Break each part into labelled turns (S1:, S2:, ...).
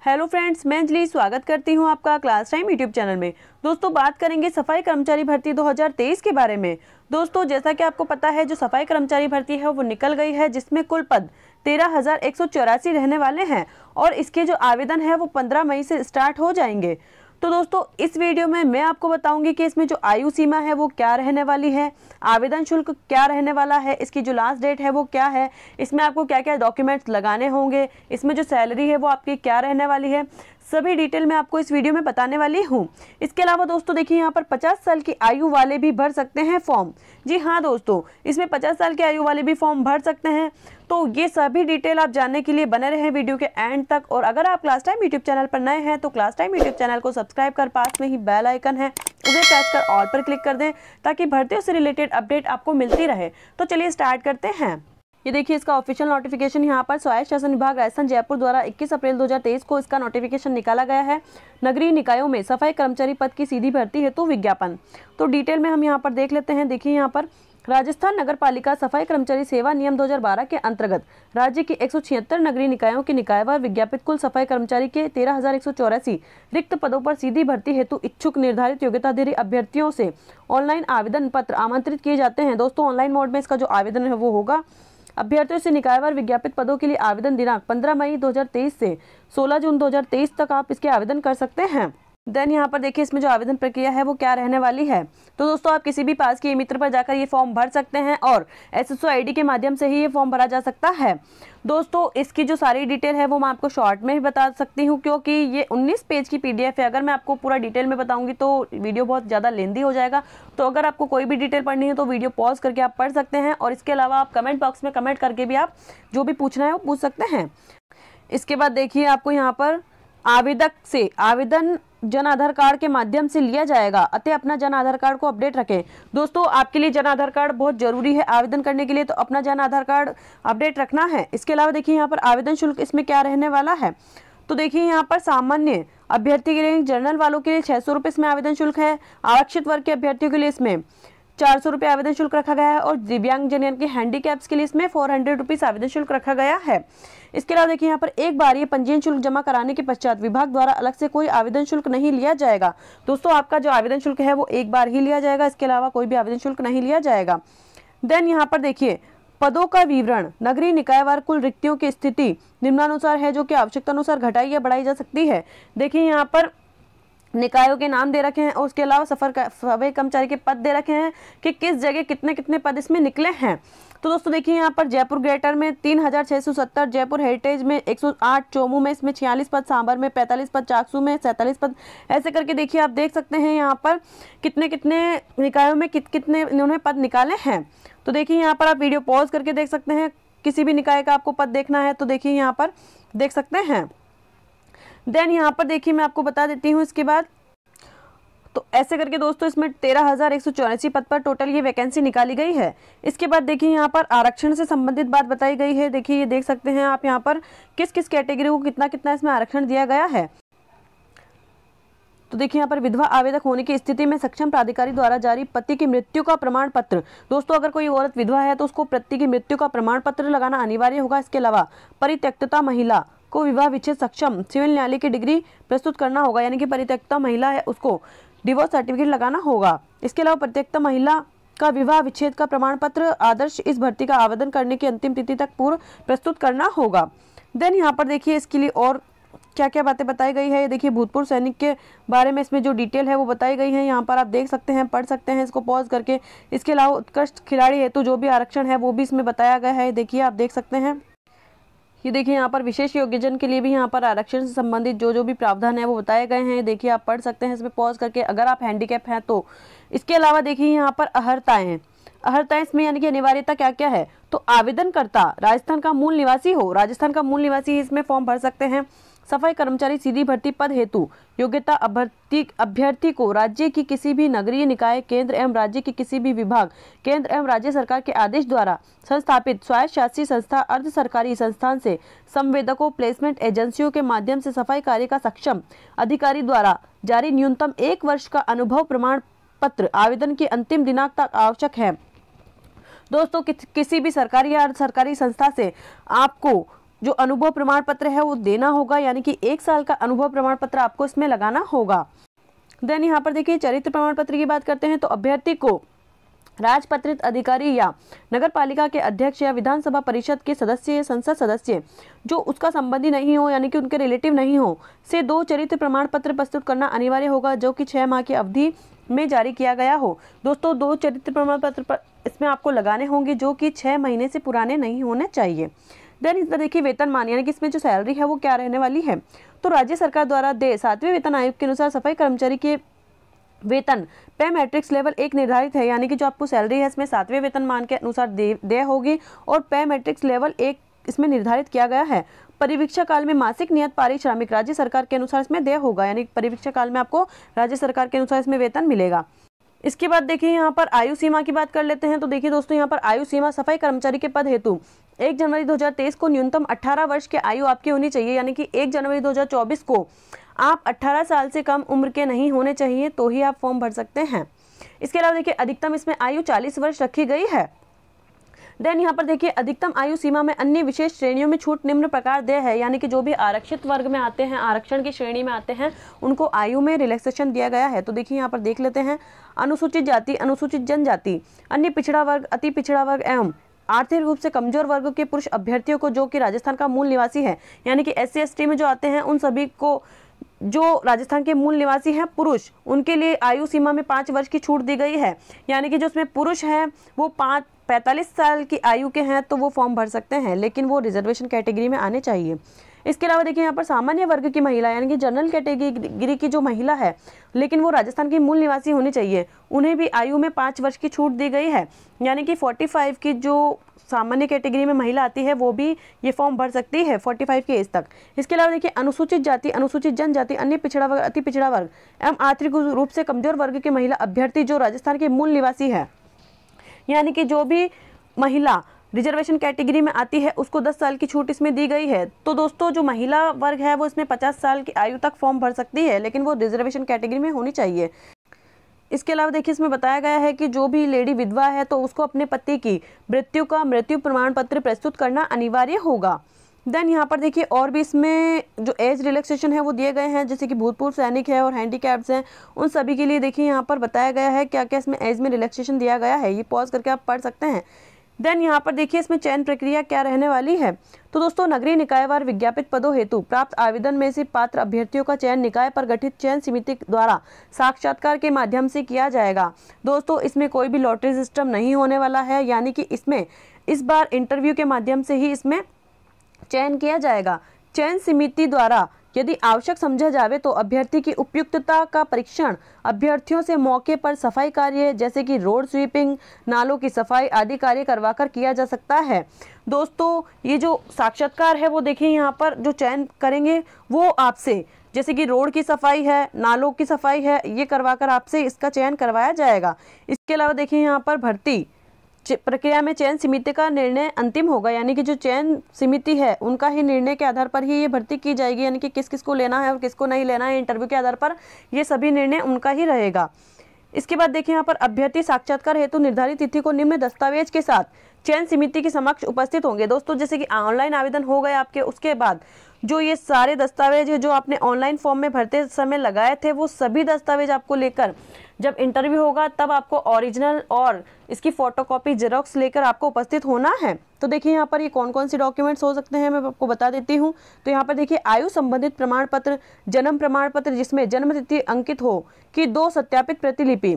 S1: Hello friends, मैं अंजलि स्वागत करती हूं आपका क्लास टाइम यूट्यूब चैनल में। दोस्तों, बात करेंगे सफाई कर्मचारी भर्ती 2023 के बारे में। दोस्तों, जैसा कि आपको पता है, जो सफाई कर्मचारी भर्ती है वो निकल गई है, जिसमें कुल पद 13,184 रहने वाले हैं और इसके जो आवेदन है वो 15 मई से स्टार्ट हो जाएंगे। तो दोस्तों, इस वीडियो में मैं आपको बताऊंगी कि इसमें जो आयु सीमा है वो क्या रहने वाली है, आवेदन शुल्क क्या रहने वाला है, इसकी जो लास्ट डेट है वो क्या है, इसमें आपको क्या क्या डॉक्यूमेंट्स लगाने होंगे, इसमें जो सैलरी है वो आपकी क्या रहने वाली है, सभी डिटेल मैं आपको इस वीडियो में बताने वाली हूँ। इसके अलावा दोस्तों देखिए, यहाँ पर 50 साल की आयु वाले भी भर सकते हैं फॉर्म। जी हाँ दोस्तों, इसमें 50 साल की आयु वाले भी फॉर्म भर सकते हैं। तो ये सभी डिटेल आप जानने के लिए बने रहे वीडियो के एंड तक। और अगर आप क्लास टाइम यूट्यूब चैनल पर नए हैं तो क्लास टाइम यूट्यूब चैनल को सब्सक्राइब कर पास में ही बेल आइकन है उसे प्रेस कर ऑल पर क्लिक कर दें, ताकि भर्तियों से रिलेटेड अपडेट आपको मिलती रहे। तो चलिए स्टार्ट करते हैं। ये देखिए, इसका ऑफिशियल नोटिफिकेशन यहाँ पर स्वायत्त शासन विभाग राजस्थान जयपुर द्वारा 21 अप्रैल 2023 को इसका नोटिफिकेशन निकाला गया है। नगरीय निकायों में सफाई कर्मचारी पद की सीधी भर्ती हेतु विज्ञापन। तो डिटेल में हम यहाँ पर देख लेते हैं। देखिए, यहाँ पर राजस्थान नगर पालिका सफाई कर्मचारी सेवा नियम 2012 के अंतर्गत राज्य की 176 नगरीय निकायों के निकायवार विज्ञापित कुल सफाई कर्मचारी के 13,184 रिक्त पदों पर सीधी भर्ती हेतु इच्छुक निर्धारित योग्यताधारी अभ्यर्थियों से ऑनलाइन आवेदन पत्र आमंत्रित किए जाते हैं। दोस्तों, ऑनलाइन मोड में इसका जो आवेदन है वो होगा। अभ्यर्थियों से निकायवार विज्ञापित पदों के लिए आवेदन दिनांक 15 मई 2023 से 16 जून 2023 तक आप इसके आवेदन कर सकते हैं। देन यहाँ पर देखिए, इसमें जो आवेदन प्रक्रिया है वो क्या रहने वाली है। तो दोस्तों, आप किसी भी पास के मित्र पर जाकर ये फॉर्म भर सकते हैं और SSO ID के माध्यम से ही ये फॉर्म भरा जा सकता है। दोस्तों, इसकी जो सारी डिटेल है वो मैं आपको शॉर्ट में ही बता सकती हूँ, क्योंकि ये 19 पेज की PDF है। अगर मैं आपको पूरा डिटेल में बताऊंगी तो वीडियो बहुत ज़्यादा लेंदी हो जाएगा। तो अगर आपको कोई भी डिटेल पढ़नी है तो वीडियो पॉज करके आप पढ़ सकते हैं। और इसके अलावा आप कमेंट बॉक्स में कमेंट करके भी आप जो भी पूछना है वो पूछ सकते हैं। इसके बाद देखिए, आपको यहाँ पर आवेदक से आवेदन जन आधार कार्ड के माध्यम से लिया जाएगा, अतः अपना जन आधार कार्ड को अपडेट रखें। दोस्तों, आपके लिए जन आधार कार्ड बहुत जरूरी है आवेदन करने के लिए, तो अपना जन आधार कार्ड अपडेट रखना है। इसके अलावा देखिए, यहाँ पर आवेदन शुल्क इसमें क्या रहने वाला है। तो देखिए, यहाँ पर सामान्य अभ्यर्थी के लिए, जनरल वालों के लिए 600 रुपये इसमें आवेदन शुल्क है। आरक्षित वर्ग के अभ्यर्थियों के लिए इसमें 400 रुपये आवेदन शुल्क रखा गया है और दिव्यांग जन यानी कि हैंडीकैप्स के लिए इसमें 400 रुपीज़ आवेदन शुल्क रखा गया है। इसके अलावा देखिए, यहाँ पर एक बार ये पंजीयन शुल्क जमा कराने के पश्चात विभाग द्वारा अलग से कोई आवेदन शुल्क नहीं लिया जाएगा। दोस्तों, आपका जो आवेदन शुल्क है वो एक बार ही लिया जाएगा, इसके अलावा कोई भी आवेदन शुल्क नहीं लिया जाएगा। देन यहाँ पर देखिए, पदों का विवरण। नगरीय निकायवार कुल रिक्तियों की स्थिति निम्नानुसार है, जो कि आवश्यकता अनुसार घटाई या बढ़ाई जा सकती है। देखिए, यहाँ पर निकायों के नाम दे रखे हैं और उसके अलावा सफाई कर्मचारी के पद दे रखे हैं कि किस जगह कितने कितने पद इसमें निकले हैं। तो दोस्तों देखिए, यहाँ पर जयपुर ग्रेटर में 3,670, जयपुर हेरिटेज में 108, चोमू में इसमें 46 पद, सांभर में 45 पद, चाकसू में 47 पद, ऐसे करके देखिए आप देख सकते हैं यहाँ पर कितने कितने निकायों में कितने इन्होंने पद निकाले हैं। तो देखिए, यहाँ पर आप वीडियो पॉज करके देख सकते हैं। किसी भी निकाय का आपको पद देखना है तो देखिए यहाँ पर देख सकते हैं। देन यहाँ पर देखिए, मैं आपको बता देती हूँ इसके बाद। तो ऐसे करके दोस्तों, इसमें 13,184 पद पर टोटल ये वैकेंसी निकाली गई है। इसके बाद देखिए, यहाँ पर आरक्षण से संबंधित बात बताई गई है। देखिए, ये देख सकते हैं आप यहाँ पर किस किस कैटेगरी को कितना कितना इसमें आरक्षण दिया गया है। तो देखिए, यहाँ पर विधवा आवेदक होने की स्थिति में सक्षम प्राधिकारी द्वारा जारी पति की मृत्यु का प्रमाण पत्र। दोस्तों, अगर कोई औरत विधवा है तो उसको पति की मृत्यु का प्रमाण पत्र लगाना अनिवार्य होगा। इसके अलावा परित्यक्तता महिला को विवाह विच्छेद सक्षम सिविल न्यायालय की डिग्री प्रस्तुत करना होगा, यानी कि परित्यक्ता महिला है उसको डिवोर्स सर्टिफिकेट लगाना होगा। इसके अलावा परित्यक्ता महिला का विवाह विच्छेद का प्रमाण पत्र आदर्श इस भर्ती का आवेदन करने की अंतिम तिथि तक पूर्व प्रस्तुत करना होगा। देन यहाँ पर देखिए, इसके लिए और क्या क्या बातें बताई गई है। ये देखिए, भूतपूर्व सैनिक के बारे में इसमें जो डिटेल है वो बताई गई है। यहाँ पर आप देख सकते हैं, पढ़ सकते हैं इसको पॉज करके। इसके अलावा उत्कृष्ट खिलाड़ी हेतु जो भी आरक्षण है वो भी इसमें बताया गया है। देखिए, आप देख सकते हैं। ये देखिए, यहाँ पर विशेष योग्यजन के लिए भी यहाँ पर आरक्षण से संबंधित जो जो भी प्रावधान है वो बताए गए हैं। देखिए, आप पढ़ सकते हैं इसमें पॉज करके, अगर आप हैंडीकैप हैं तो। इसके अलावा देखिए, यहाँ पर अहर्ताएं इसमें यानी कि अनिवार्यता क्या क्या है। तो आवेदनकर्ता राजस्थान का मूल निवासी हो, राजस्थान का मूल निवासी इसमें फॉर्म भर सकते हैं। सफाई कर्मचारी सीधी भर्ती पद हेतु योग्यता अभ्यर्थी को राज्य की किसी भी नगरीय निकाय, केंद्र एवं राज्य की किसी भी विभाग, केंद्र एवं राज्य सरकार के आदेश द्वारा संस्थापित स्वायत्त शासी संस्था, अर्ध सरकारी संस्थान से संवेदकों, प्लेसमेंट एजेंसियों के माध्यम से सफाई कार्य का सक्षम अधिकारी द्वारा जारी न्यूनतम 1 वर्ष का अनुभव प्रमाण पत्र आवेदन की अंतिम दिनांक तक आवश्यक है। दोस्तों, किसी भी सरकारी या अर्ध सरकारी संस्था से आपको जो अनुभव प्रमाण पत्र है वो देना होगा, यानी कि 1 साल का अनुभव प्रमाण पत्र आपको इसमें लगाना होगा। देन यहाँ पर देखिए चरित्र प्रमाण पत्र की बात करते हैं तो अभ्यर्थी को राजपत्रित अधिकारी या नगर पालिका के अध्यक्ष या विधानसभा परिषद के सदस्य या संसद सदस्य जो उसका संबंधी नहीं हो, यानी कि उनके रिलेटिव नहीं हो, से 2 चरित्र प्रमाण पत्र प्रस्तुत करना अनिवार्य होगा, जो कि 6 माह की अवधि में जारी किया गया हो। दोस्तों 2 चरित्र प्रमाण पत्र इसमें आपको लगाने होंगे, जो कि 6 महीने से पुराने नहीं होने चाहिए। देन इस देखिए वेतनमान, यानी कि इसमें जो सैलरी है वो क्या रहने वाली है, तो राज्य सरकार द्वारा 7वें वेतन आयोग के अनुसार सफाई कर्मचारी के वेतन पे मैट्रिक्स लेवल 1 निर्धारित है, यानी कि जो आपको सैलरी है इसमें 7वें वेतनमान के अनुसार देय होगी और पे मैट्रिक्स लेवल 1 इसमें निर्धारित किया गया है। परिवीक्षा काल में मासिक नियत पारिश्रमिक राज्य सरकार के अनुसार इसमें देय होगा, यानी परिवीक्षा काल में आपको राज्य सरकार के अनुसार इसमें वेतन मिलेगा। इसके बाद देखिए यहाँ पर आयु सीमा की बात कर लेते हैं तो देखिए दोस्तों यहाँ पर आयु सीमा सफाई कर्मचारी के पद हेतु 1 जनवरी 2023 को न्यूनतम 18 वर्ष की आयु आपकी होनी चाहिए, यानी कि 1 जनवरी 2024 को आप 18 साल से कम उम्र के नहीं होने चाहिए तो ही आप फॉर्म भर सकते हैं। इसके अलावा देखिए अधिकतम इसमें आयु 40 वर्ष रखी गई है। देन यहाँ पर देखिए अधिकतम आयु सीमा में अन्य विशेष श्रेणियों में छूट निम्न प्रकार देय है, यानी कि जो भी आरक्षित वर्ग में आते हैं, आरक्षण की श्रेणी में आते हैं, उनको आयु में रिलैक्सेशन दिया गया है। तो देखिए यहाँ पर देख लेते हैं अनुसूचित जाति, अनुसूचित जनजाति, अन्य पिछड़ा वर्ग, अति पिछड़ा वर्ग एवं आर्थिक रूप से कमजोर वर्ग के पुरुष अभ्यर्थियों को जो कि राजस्थान का मूल निवासी है, यानी कि SC ST में जो आते हैं उन सभी को जो राजस्थान के मूल निवासी हैं पुरुष, उनके लिए आयु सीमा में 5 वर्ष की छूट दी गई है, यानी कि जो उसमें पुरुष हैं वो 45 साल की आयु के हैं तो वो फॉर्म भर सकते हैं, लेकिन वो रिजर्वेशन कैटेगरी में आने चाहिए। इसके अलावा देखिए यहाँ पर सामान्य वर्ग की महिला, यानी कि जनरल कैटेगरी की जो महिला है लेकिन वो राजस्थान की मूल निवासी होनी चाहिए, उन्हें भी आयु में 5 वर्ष की छूट दी गई है, यानी कि 45 की जो सामान्य कैटेगरी में महिला आती है वो भी ये फॉर्म भर सकती है 45 की एज तक। इसके अलावा देखिए अनुसूचित जाति, अनुसूचित जनजाति, अन्य पिछड़ा वर्ग, अति पिछड़ा वर्ग एवं आर्थिक रूप से कमजोर वर्ग की महिला अभ्यर्थी जो राजस्थान के मूल निवासी है, यानी कि जो भी महिला रिजर्वेशन कैटेगरी में आती है उसको 10 साल की छूट इसमें दी गई है। तो दोस्तों जो महिला वर्ग है वो इसमें 50 साल की आयु तक फॉर्म भर सकती है, लेकिन वो रिजर्वेशन कैटेगरी में होनी चाहिए। इसके अलावा देखिए इसमें बताया गया है कि जो भी लेडी विधवा है तो उसको अपने पति की मृत्यु का मृत्यु प्रमाण पत्र प्रस्तुत करना अनिवार्य होगा। देन यहाँ पर देखिए और भी इसमें जो एज रिलैक्सेशन है वो दिए गए हैं, जैसे कि भूतपूर्व सैनिक है और हैंडीकैप्स हैं, उन सभी के लिए देखिए यहाँ पर बताया गया है क्या क्या इसमें एज में रिलैक्सेशन दिया गया है, ये पॉज करके आप पढ़ सकते हैं। देन यहाँ पर देखिए इसमें चयन प्रक्रिया क्या रहने वाली है, तो दोस्तों नगरीय निकायवार विज्ञापित पदों हेतु प्राप्त आवेदन में से पात्र अभ्यर्थियों का चयन निकाय पर गठित चयन समिति द्वारा साक्षात्कार के माध्यम से किया जाएगा। दोस्तों इसमें कोई भी लॉटरी सिस्टम नहीं होने वाला है, यानी कि इसमें इस बार इंटरव्यू के माध्यम से ही इसमें चयन किया जाएगा। चयन समिति द्वारा यदि आवश्यक समझा जावे तो अभ्यर्थी की उपयुक्तता का परीक्षण अभ्यर्थियों से मौके पर सफाई कार्य जैसे कि रोड स्वीपिंग, नालों की सफाई आदि कार्य करवाकर किया जा सकता है। दोस्तों ये जो साक्षात्कार है वो देखिए यहाँ पर जो चयन करेंगे वो आपसे जैसे कि रोड की सफाई है, नालों की सफाई है, ये करवाकर आपसे इसका चयन करवाया जाएगा। इसके अलावा देखिए यहाँ पर भर्ती प्रक्रिया में चयन समिति का निर्णय अंतिम होगा, यानी कि जो चयन समिति है उनका ही निर्णय के आधार पर ही ये भर्ती की जाएगी, यानी कि किस किस को लेना है और किसको नहीं लेना है, इंटरव्यू के आधार पर ये सभी निर्णय उनका ही रहेगा। इसके बाद देखिए यहाँ पर अभ्यर्थी साक्षात्कार हेतु निर्धारित तिथि को निम्न दस्तावेज के साथ चयन समिति के समक्ष उपस्थित होंगे। दोस्तों जैसे कि ऑनलाइन आवेदन हो गए आपके, उसके बाद जो ये सारे दस्तावेज है जो आपने ऑनलाइन फॉर्म में भरते समय लगाए थे वो सभी दस्तावेज आपको लेकर जब इंटरव्यू होगा तब आपको ओरिजिनल और इसकी फोटोकॉपी जेरोक्स लेकर आपको उपस्थित होना है। तो देखिए यहाँ पर ये कौन कौन से डॉक्यूमेंट्स हो सकते हैं मैं आपको बता देती हूँ। तो यहाँ पर देखिए आयु संबंधित प्रमाण पत्र, जन्म प्रमाण पत्र जिसमें जन्म तिथि अंकित हो कि 2 सत्यापित प्रतिलिपि।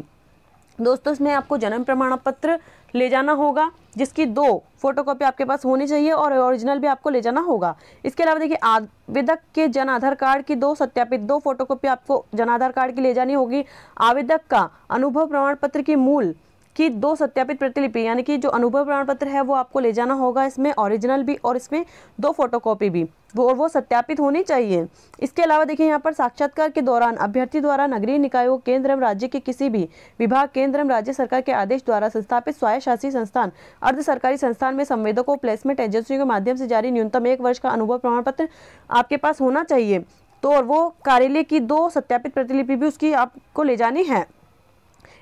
S1: दोस्तों इसमें आपको जन्म प्रमाण पत्र ले जाना होगा जिसकी 2 फोटोकॉपी आपके पास होनी चाहिए और ओरिजिनल भी आपको ले जाना होगा। इसके अलावा देखिए आवेदक के जन आधार कार्ड की 2 सत्यापित 2 फोटोकॉपी आपको जन आधार कार्ड की ले जानी होगी। आवेदक का अनुभव प्रमाण पत्र की मूल की 2 सत्यापित प्रतिलिपि, यानी कि जो अनुभव प्रमाण पत्र है वो आपको ले जाना होगा, इसमें ओरिजिनल भी और इसमें 2 फोटोकॉपी भी वो सत्यापित होनी चाहिए। इसके अलावा देखिए यहाँ पर साक्षात्कार के दौरान अभ्यर्थी द्वारा नगरीय निकायों, केंद्र एवं राज्य के किसी भी विभाग, केंद्र एवं राज्य सरकार के आदेश द्वारा संस्थापित स्वायत्तशासी संस्थान, अर्ध सरकारी संस्थान में संवेदकों, प्लेसमेंट एजेंसियों के माध्यम से जारी न्यूनतम 1 वर्ष का अनुभव प्रमाण पत्र आपके पास होना चाहिए। तो और वो कार्यालय की 2 सत्यापित प्रतिलिपि भी उसकी आपको ले जानी है।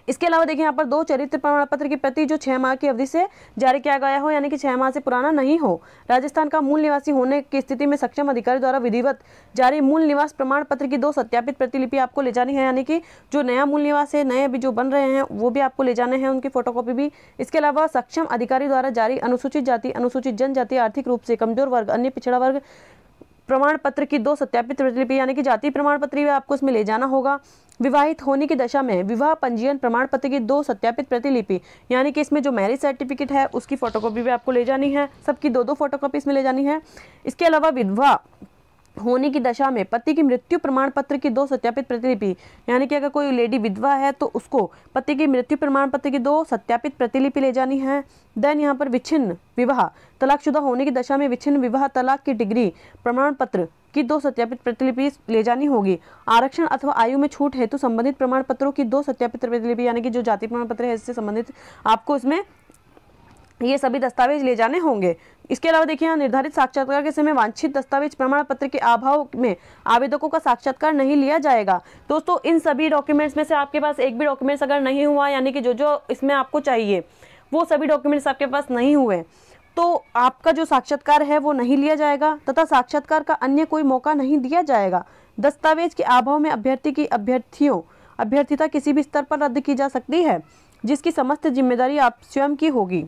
S1: इसके अलावा देखिए यहाँ पर 2 चरित्र प्रमाण पत्र की प्रति जो 6 माह की अवधि से जारी किया गया हो, यानी कि 6 माह से पुराना नहीं हो। राजस्थान का मूल निवासी होने की स्थिति में सक्षम अधिकारी द्वारा विधिवत जारी मूल निवास प्रमाण पत्र की 2 सत्यापित प्रतिलिपि आपको ले जानी है, यानी कि जो नया मूल निवास है, नए अभी जो बन रहे हैं वो भी आपको ले जाने हैं, उनकी फोटोकॉपी भी। इसके अलावा सक्षम अधिकारी द्वारा जारी अनुसूचित जाति, अनुसूचित जनजाति, आर्थिक रूप से कमजोर वर्ग, अन्य पिछड़ा वर्ग प्रमाण पत्र की 2 सत्यापित प्रतिलिपि, यानी कि जाति प्रमाण पत्र भी आपको इसमें ले जाना होगा। विवाहित होने की दशा में विवाह पंजीयन प्रमाण पत्र की 2 सत्यापित प्रतिलिपि, यानी कि इसमें जो मैरिज सर्टिफिकेट है उसकी फोटोकॉपी भी आपको ले जानी है, सबकी 2-2 फोटोकॉपी इसमें ले जानी है। इसके अलावा विधवा होने की दशा में पति की मृत्यु प्रमाण पत्र की 2 सत्यापित प्रतिलिपि, यानी कि अगर कोई लेडी विधवा है तो उसको पति की मृत्यु प्रमाण पत्र की 2 सत्यापित प्रतिलिपि ले जानी है। देन यहाँ पर विच्छिन्न विवाह तलाकशुदा होने की दशा में विच्छिन्न विवाह तलाक की डिग्री प्रमाण पत्र की 2 सत्यापित प्रतिलिपि ले जानी होगी। आरक्षण अथवा आयु में छूट हेतु संबंधित प्रमाण पत्रों की 2 सत्यापित प्रतिलिपि, यानी कि जो जाति प्रमाण पत्र है इससे संबंधित आपको इसमें ये सभी दस्तावेज ले जाने होंगे। इसके अलावा देखिए यहाँ निर्धारित साक्षात्कार के समय वांछित दस्तावेज प्रमाण पत्र के अभाव में आवेदकों का साक्षात्कार नहीं लिया जाएगा। दोस्तों इन सभी डॉक्यूमेंट्स में से आपके पास एक भी डॉक्यूमेंट्स अगर नहीं हुआ, यानी कि जो जो इसमें आपको चाहिए वो सभी डॉक्यूमेंट्स आपके पास नहीं हुए, तो आपका जो साक्षात्कार है वो नहीं लिया जाएगा तथा साक्षात्कार का अन्य कोई मौका नहीं दिया जाएगा। दस्तावेज के अभाव में अभ्यर्थी की अभ्यर्थिता किसी भी स्तर पर रद्द की जा सकती है, जिसकी समस्त जिम्मेदारी आप स्वयं की होगी।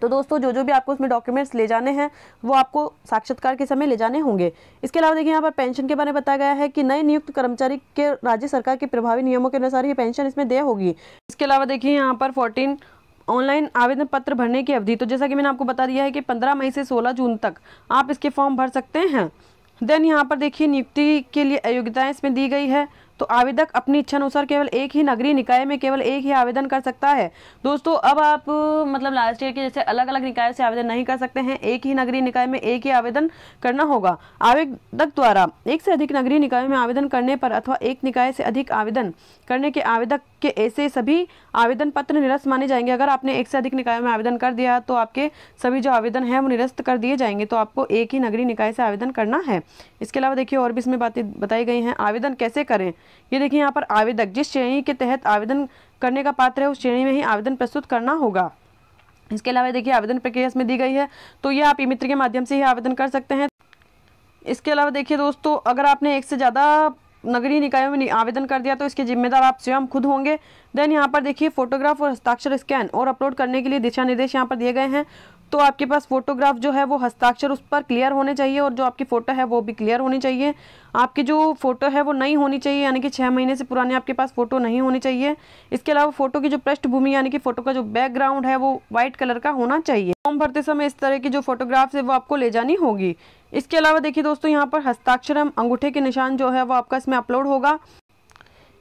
S1: तो दोस्तों जो भी आपको उसमें डॉक्यूमेंट्स ले जाने हैं वो आपको साक्षात्कार के समय ले जाने होंगे। इसके अलावा देखिए यहाँ पर पेंशन के बारे में बताया गया है कि नए नियुक्त कर्मचारी के राज्य सरकार के प्रभावी नियमों के अनुसार ये पेंशन इसमें देय होगी। इसके अलावा देखिए यहाँ पर 14 ऑनलाइन आवेदन पत्र भरने की अवधि, तो जैसा कि मैंने आपको बता दिया है कि 15 मई से 16 जून तक आप इसके फॉर्म भर सकते हैं। देन यहाँ पर देखिए नियुक्ति के लिए अयोग्यताएं इसमें दी गई है, तो आवेदक अपनी इच्छा अनुसार केवल एक ही नगरीय निकाय में केवल एक ही आवेदन कर सकता है। दोस्तों अब आप मतलब लास्ट ईयर के जैसे अलग अलग निकाय से आवेदन नहीं कर सकते हैं, एक ही नगरीय निकाय में एक ही आवेदन करना होगा। आवेदक द्वारा एक से अधिक नगरीय निकाय में आवेदन करने पर अथवा एक निकाय से अधिक आवेदन करने के आवेदक के ऐसे सभी आवेदन पत्र निरस्त माने जाएंगे। अगर आपने एक से अधिक निकाय में आवेदन कर दिया तो आपके सभी जो आवेदन है वो निरस्त कर दिए जाएंगे, तो आपको एक ही नगरीय निकाय से आवेदन करना है। इसके अलावा देखिए और भी इसमें बातें बताई गई हैं। आवेदन कैसे करें, ये देखिए यहाँ पर आवेदक जिस श्रेणी के तहत आवेदन करने का पात्र है उस श्रेणी में ही आवेदन प्रस्तुत करना होगा। इसके अलावा देखिए आवेदन प्रक्रिया इसमें दी गई है, तो ये आप ई मित्र के माध्यम से ही आवेदन कर सकते हैं। इसके अलावा देखिए दोस्तों अगर आपने एक से ज़्यादा नगरीय निकायों में आवेदन कर दिया तो इसके जिम्मेदार आप स्वयं खुद होंगे। देन यहाँ पर देखिए फोटोग्राफ और हस्ताक्षर स्कैन और अपलोड करने के लिए दिशा निर्देश यहाँ पर दिए गए हैं। तो आपके पास फोटोग्राफ जो है वो हस्ताक्षर उस पर क्लियर होने चाहिए और जो आपकी फ़ोटो है वो भी क्लियर होनी चाहिए। आपकी जो फ़ोटो है वो नई होनी चाहिए, यानी कि 6 महीने से पुराने आपके पास फ़ोटो नहीं होनी चाहिए। इसके अलावा फ़ोटो की जो पृष्ठभूमि यानी कि फ़ोटो का जो बैकग्राउंड है वो वाइट कलर का होना चाहिए। फॉर्म भरते समय इस तरह की जो फोटोग्राफ्स है वो आपको ले जानी होगी। इसके अलावा देखिए दोस्तों यहाँ पर हस्ताक्षर एवं अंगूठे के निशान जो है वो आपका इसमें अपलोड होगा।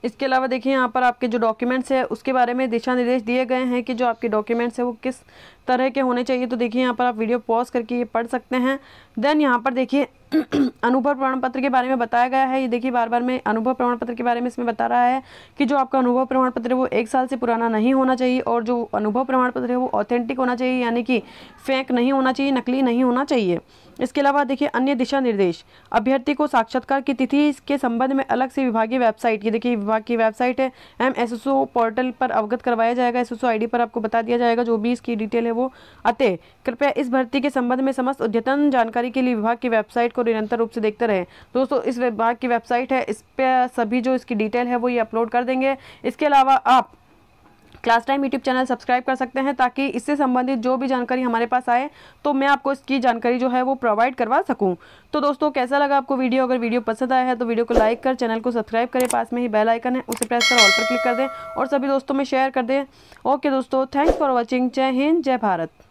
S1: इसके अलावा देखिए यहाँ पर आपके जो डॉक्यूमेंट्स है उसके बारे में दिशा निर्देश दिए गए हैं कि जो आपके डॉक्यूमेंट्स है वो किस तरह के होने चाहिए। तो देखिए यहाँ पर आप वीडियो पॉज करके ये पढ़ सकते हैं। देन यहाँ पर देखिए अनुभव प्रमाण पत्र के बारे में बताया गया है। ये देखिए बार बार मैं अनुभव प्रमाण पत्र के बारे में इसमें बता रहा है कि जो आपका अनुभव प्रमाण पत्र है वो 1 साल से पुराना नहीं होना चाहिए और जो अनुभव प्रमाण पत्र है वो ऑथेंटिक होना चाहिए, यानी कि फेक नहीं होना चाहिए, नकली नहीं होना चाहिए। इसके अलावा देखिए अन्य दिशा निर्देश, अभ्यर्थी को साक्षात्कार की तिथि के संबंध में अलग से विभागीय वेबसाइट, ये देखिए विभाग की वेबसाइट है MSSO पोर्टल पर अवगत करवाया जाएगा। SSO ID पर आपको बता दिया जाएगा जो भी इसकी डिटेल है वो। अतः कृपया इस भर्ती के संबंध में समस्त अद्यतन जानकारी के लिए विभाग की वेबसाइट को निरंतर रूप से देखते रहें। दोस्तों इस विभाग की वेबसाइट है, इस पर सभी जो इसकी डिटेल है वो ये अपलोड कर देंगे। इसके अलावा आप class time YouTube channel subscribe कर सकते हैं ताकि इससे संबंधित जो भी जानकारी हमारे पास आए तो मैं आपको इसकी जानकारी जो है वो प्रोवाइड करवा सकूं। तो दोस्तों कैसा लगा आपको वीडियो? अगर वीडियो पसंद आया है तो वीडियो को लाइक कर चैनल को सब्सक्राइब करें, पास में ही बेल आइकन है उसे प्रेस कर ऑल पर क्लिक कर दें और सभी दोस्तों में शेयर कर दें। ओके दोस्तों, थैंक्स फॉर वॉचिंग। जय हिंद, जय भारत।